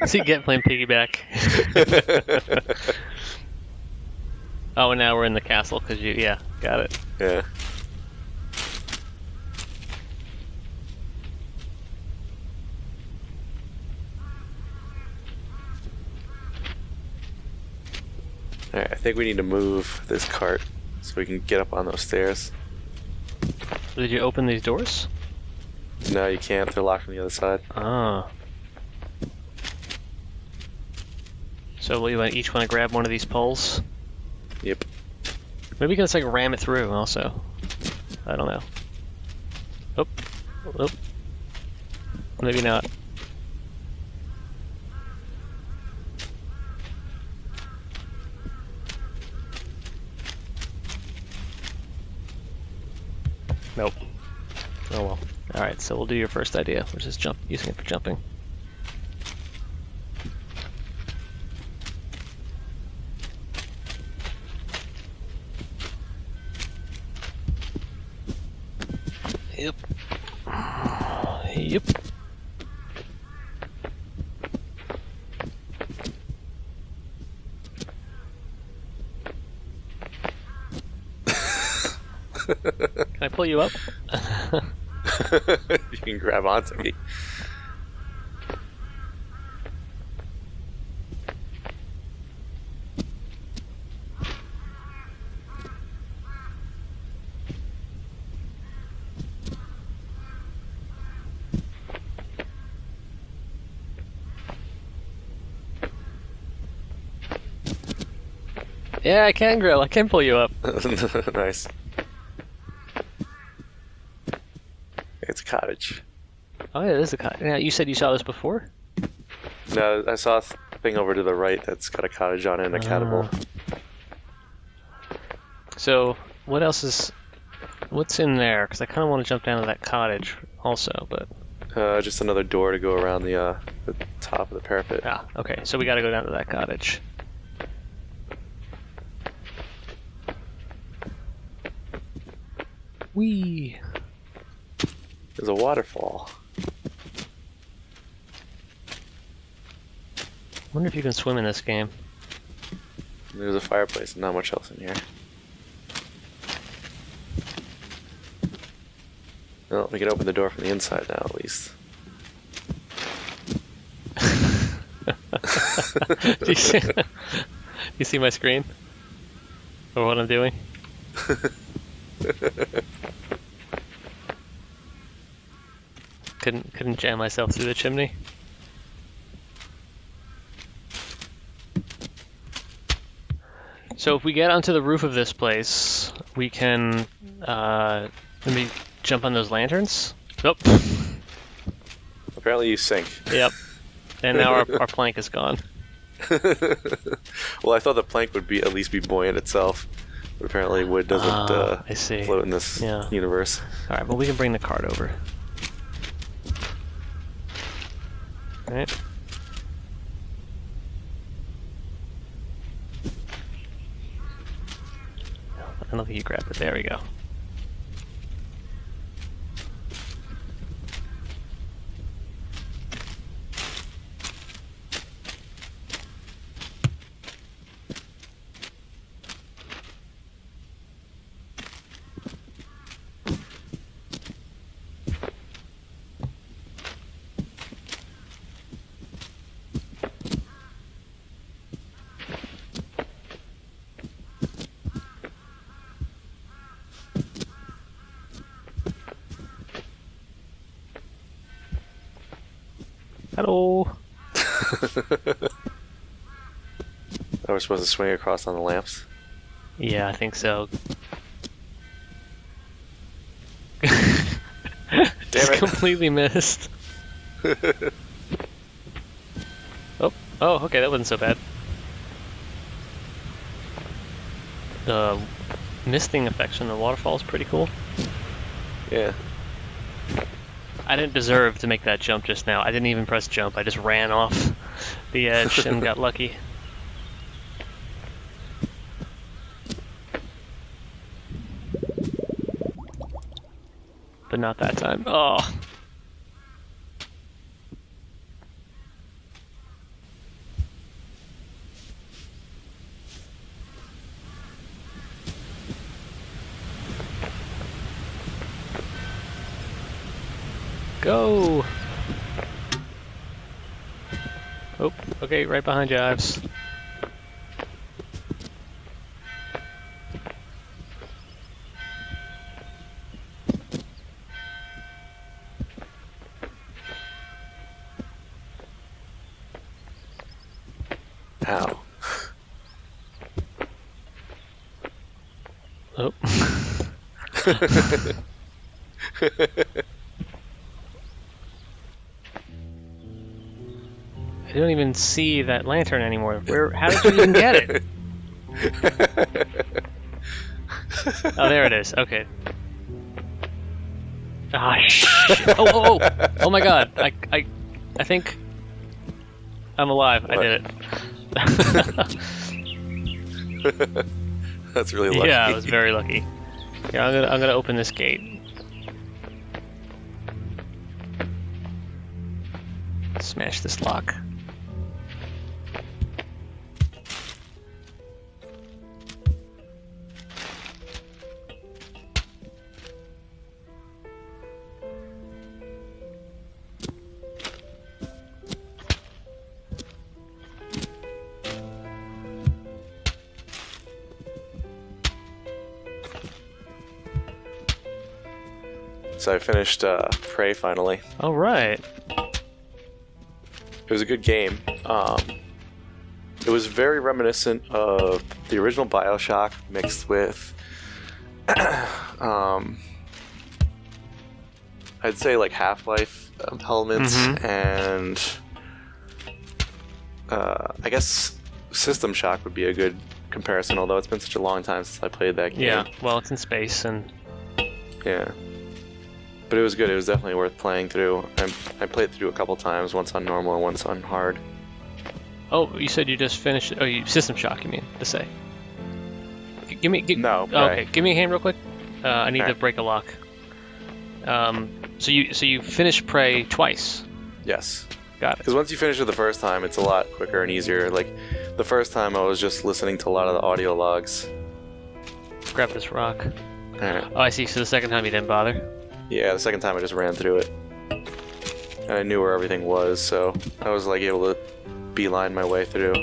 So you get playing piggyback. Oh, and now we're in the castle because yeah, got it. Yeah. Alright, I think we need to move this cart so we can get up on those stairs. Did you open these doors? No, you can't. They're locked on the other side. Ah. So we each want to grab one of these poles? Yep. Maybe we can just like ram it through also. I don't know. Oh. Oh. Maybe not. Nope. Oh well. Alright, so we'll do your first idea, which is using it for jumping. Yep. Yep. Can I pull you up? You can grab onto me. Yeah, I can, Grill. I can pull you up. Nice. It's a cottage. Oh, yeah, it is a cottage. Yeah, you said you saw this before? No, I saw a thing over to the right that's got a cottage on it and a catapult. So, what else is... What's in there? Because I kind of want to jump down to that cottage also, but... Just another door to go around the top of the parapet. Ah, okay. So we got to go down to that cottage. Whee! There's a waterfall. Wonder if you can swim in this game. There's a fireplace and not much else in here. Well, we can open the door from the inside now, at least. Do you see my screen? Or what I'm doing? Couldn't jam myself through the chimney. So if we get onto the roof of this place, we can maybe jump on those lanterns. Nope. Apparently you sink. Yep. And now our plank is gone. Well, I thought the plank would at least be buoyant itself, but apparently wood doesn't I see. float in this universe. All right, well we can bring the cart over. All right. I don't think you grabbed it. There we go. Hello. Oh, we're supposed to swing across on the lamps? Yeah, I think so. Just it. completely missed. Oh, okay, that wasn't so bad. The misting effects from the waterfall is pretty cool. Yeah. I didn't deserve to make that jump just now. I didn't even press jump. I just ran off the edge and got lucky. But not that time. Oh. Go! Oh, okay, right behind you, Ives. Ow. Oh. I don't even see that lantern anymore. How did you even get it? Oh, there it is. Okay. Ah, oh, oh my God! I think I'm alive. What? I did it. That's really lucky. Yeah, I was very lucky. Yeah, I'm gonna open this gate. Smash this lock. So I finished Prey finally. All right. It was a good game. It was very reminiscent of the original BioShock mixed with, I'd say like Half-Life elements and I guess System Shock would be a good comparison, although it's been such a long time since I played that game. Yeah, well, it's in space, and Yeah. But it was good. It was definitely worth playing through. I played through a couple times, once on normal and once on hard. oh, you said you just finished. Oh, System Shock, you mean to say? Give me. No, oh, okay, give me a hand real quick. I need to Alright. break a lock. So you finished Prey twice. Yes. Got it. Because once you finish it the first time, it's a lot quicker and easier. Like, the first time I was just listening to a lot of the audio logs. Grab this rock. Alright. Oh, I see. So the second time you didn't bother. Yeah, the second time I just ran through it. And I knew where everything was, so I was like able to beeline my way through.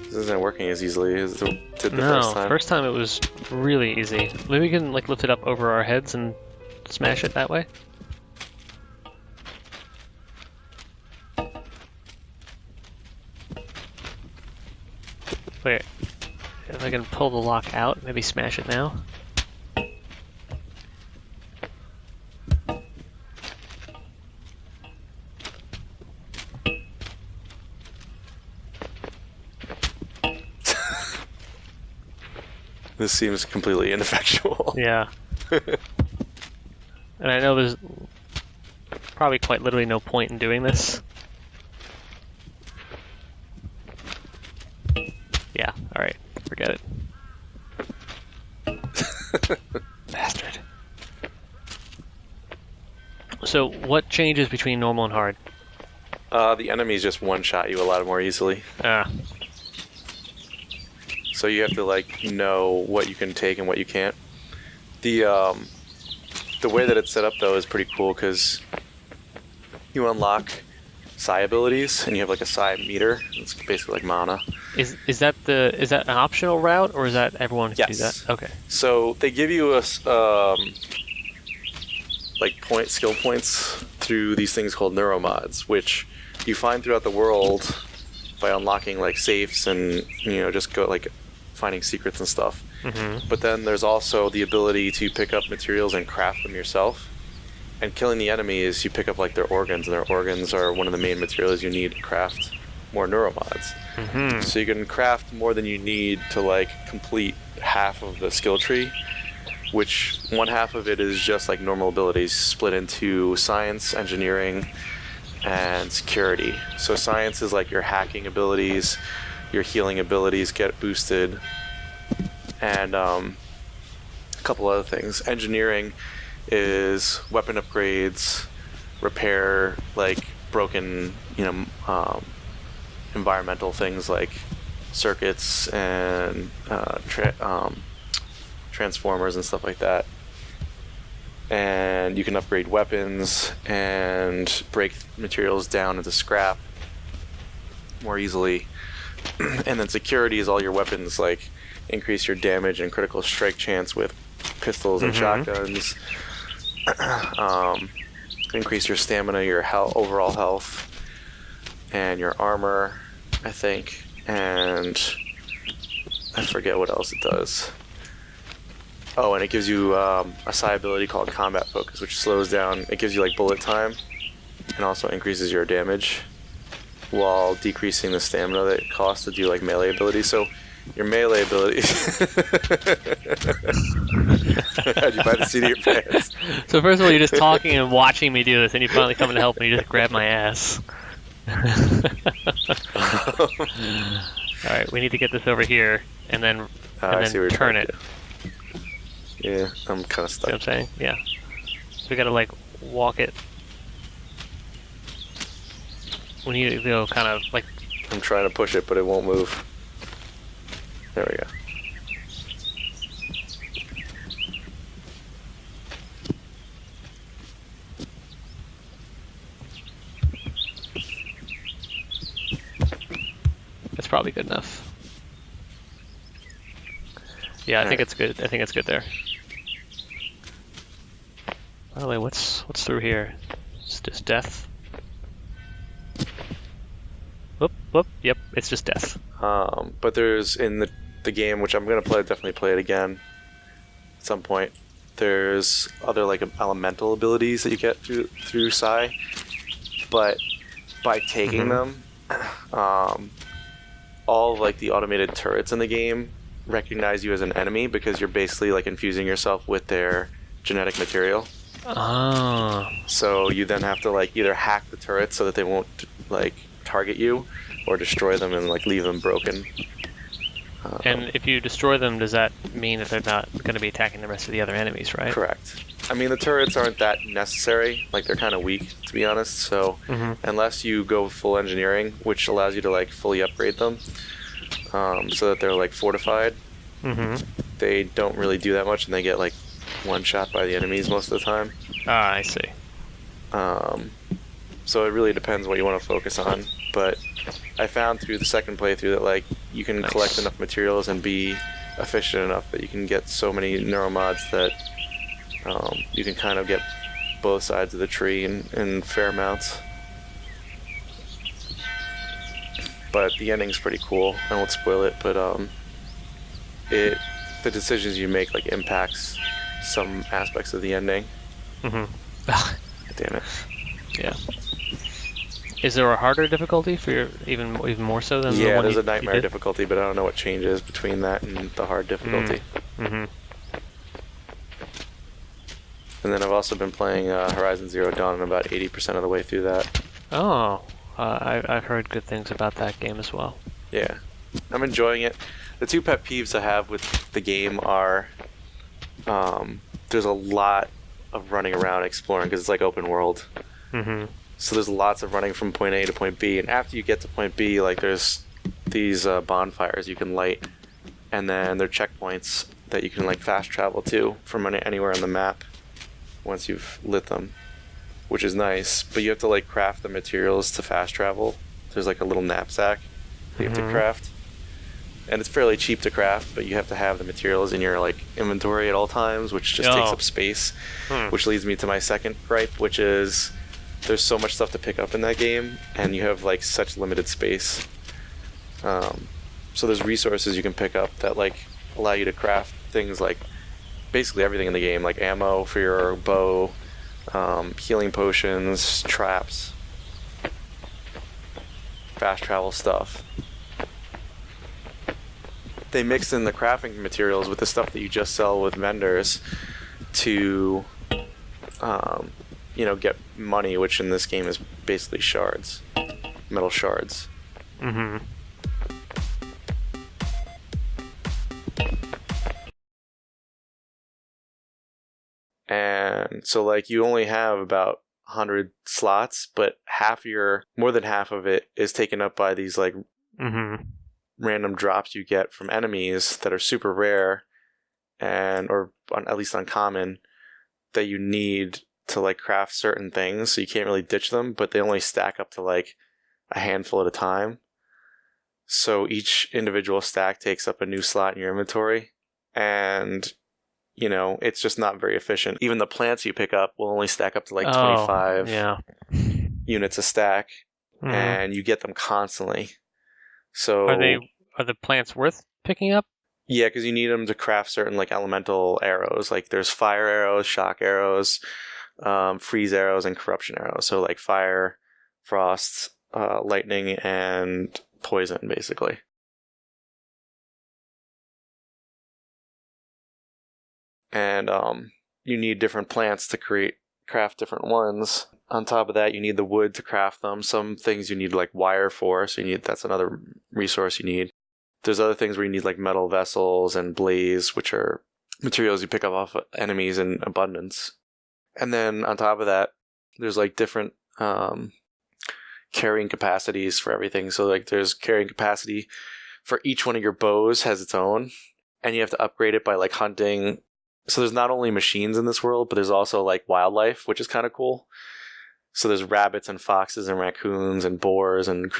This isn't working as easily as it did the No, first time. it was really easy. Maybe we can like lift it up over our heads and smash it that way. Wait, if I can pull the lock out, maybe smash it now. This seems completely ineffectual. Yeah. And I know there's probably quite literally no point in doing this. Yeah, alright. Forget it. Bastard. So, what changes between normal and hard? The enemies just one-shot you a lot more easily. Ah, So you have to like know what you can take and what you can't. The way that it's set up though is pretty cool because you unlock psi abilities and you have like a psi meter. It's basically like mana. is that an optional route, or is that everyone can do Yes. that? Okay. So they give you like skill points through these things called neuromods, which you find throughout the world by unlocking like safes and just go like finding secrets and stuff. Mm-hmm. But then there's also the ability to pick up materials and craft them yourself. And killing the enemy is you pick up like their organs, and their organs are one of the main materials you need to craft more neuromods. Mm-hmm. So you can craft more than you need to like complete half of the skill tree, which one half of it is just like normal abilities split into science, engineering, and security. So science is like your hacking abilities, your healing abilities get boosted, and a couple other things. Engineering is weapon upgrades, repair like broken, environmental things like circuits and transformers and stuff like that. and you can upgrade weapons and break materials down into scrap more easily. And then security is all your weapons, like increase your damage and critical strike chance with pistols and shotguns. Increase your stamina, your overall health, and your armor, I think. And I forget what else it does. Oh, and it gives you a psi ability called Combat Focus, which slows down. It gives you like bullet time, and also increases your damage, while decreasing the stamina that it costs to do like melee abilities. So your melee abilities. How'd you buy the seat of your pants? So first of all, you're just talking and watching me do this, and you finally come to help me. You just grab my ass. Alright, we need to get this over here, and then turn it. Yeah, I'm kind of stuck. You know what I'm saying? Yeah. So we gotta like walk it. We need to go kind of like... I'm trying to push it, but it won't move. There we go. That's probably good enough. Yeah, I think it's good. I think it's good there. By the way, what's through here? It's just death. Whoop, whoop. Yep, it's just death. But there's in the game, which I'm gonna definitely play it again at some point. There's other like elemental abilities that you get through Psi, but by taking them, all of, like the automated turrets in the game recognize you as an enemy because you're basically like infusing yourself with their genetic material. Oh. So you then have to like either hack the turrets so that they won't like target you, or destroy them and like leave them broken. And if you destroy them, does that mean that they're not going to be attacking the rest of the other enemies, right? Correct. I mean, the turrets aren't that necessary. Like, they're kind of weak, to be honest. So, unless you go full engineering, which allows you to like fully upgrade them, so that they're like fortified, they don't really do that much, and they get like one shot by the enemies most of the time. Ah, I see. So it really depends what you want to focus on. But I found through the second playthrough that like you can collect enough materials and be efficient enough that you can get so many neuromods that you can kind of get both sides of the tree in fair amounts. But the ending's pretty cool. I won't spoil it, but the decisions you make like impacts some aspects of the ending. Damn it. Yeah. Is there a harder difficulty for your, even more so than the one? Yeah, there's a nightmare difficulty, but I don't know what changes between that and the hard difficulty. And then I've also been playing Horizon Zero Dawn. I'm about 80% of the way through that. Oh, I've heard good things about that game as well. Yeah, I'm enjoying it. The two pet peeves I have with the game are there's a lot of running around exploring because it's like open world. So there's lots of running from point A to point B, and after you get to point B, like there's these bonfires you can light, and then there are checkpoints that you can like fast travel to from anywhere on the map once you've lit them, which is nice. But you have to like craft the materials to fast travel. There's like a little knapsack that you have to craft, and it's fairly cheap to craft, but you have to have the materials in your like inventory at all times, which just takes up space. Which leads me to my second gripe, which is there's so much stuff to pick up in that game, and you have like such limited space. So there's resources you can pick up that like allow you to craft things like basically everything in the game, like ammo for your bow, healing potions, traps, fast travel stuff. They mix in the crafting materials with the stuff that you just sell with vendors to get money, which in this game is basically shards, metal shards. And so like you only have about 100 slots, but more than half of it is taken up by these like random drops you get from enemies that are super rare or at least uncommon, that you need to like craft certain things, so you can't really ditch them, but they only stack up to like a handful at a time. So each individual stack takes up a new slot in your inventory, and it's just not very efficient. Even the plants you pick up will only stack up to like 25 units a stack, and you get them constantly. So are the plants worth picking up? Yeah, because you need them to craft certain like elemental arrows. Like there's fire arrows, shock arrows, freeze arrows, and corruption arrows. So like fire, frost, lightning, and poison, basically. And you need different plants to craft different ones. On top of that, you need the wood to craft them. Some things you need like wire for, so that's another resource you need. There's other things where you need like metal vessels and blaze, which are materials you pick up off of enemies in abundance. And then on top of that, there's like different carrying capacities for everything. So like there's carrying capacity for each one of your bows has its own, and you have to upgrade it by like hunting. So there's not only machines in this world, but there's also like wildlife, which is kind of cool. So there's rabbits and foxes and raccoons and boars and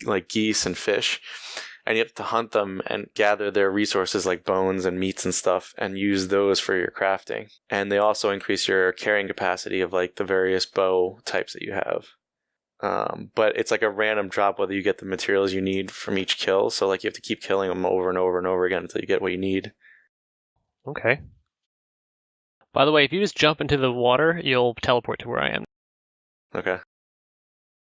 like geese and fish. And you have to hunt them and gather their resources like bones and meats and stuff and use those for your crafting. And they also increase your carrying capacity of like the various bow types that you have. But it's like a random drop whether you get the materials you need from each kill. So like you have to keep killing them over and over and over again until you get what you need. Okay. By the way, if you just jump into the water, you'll teleport to where I am. Okay.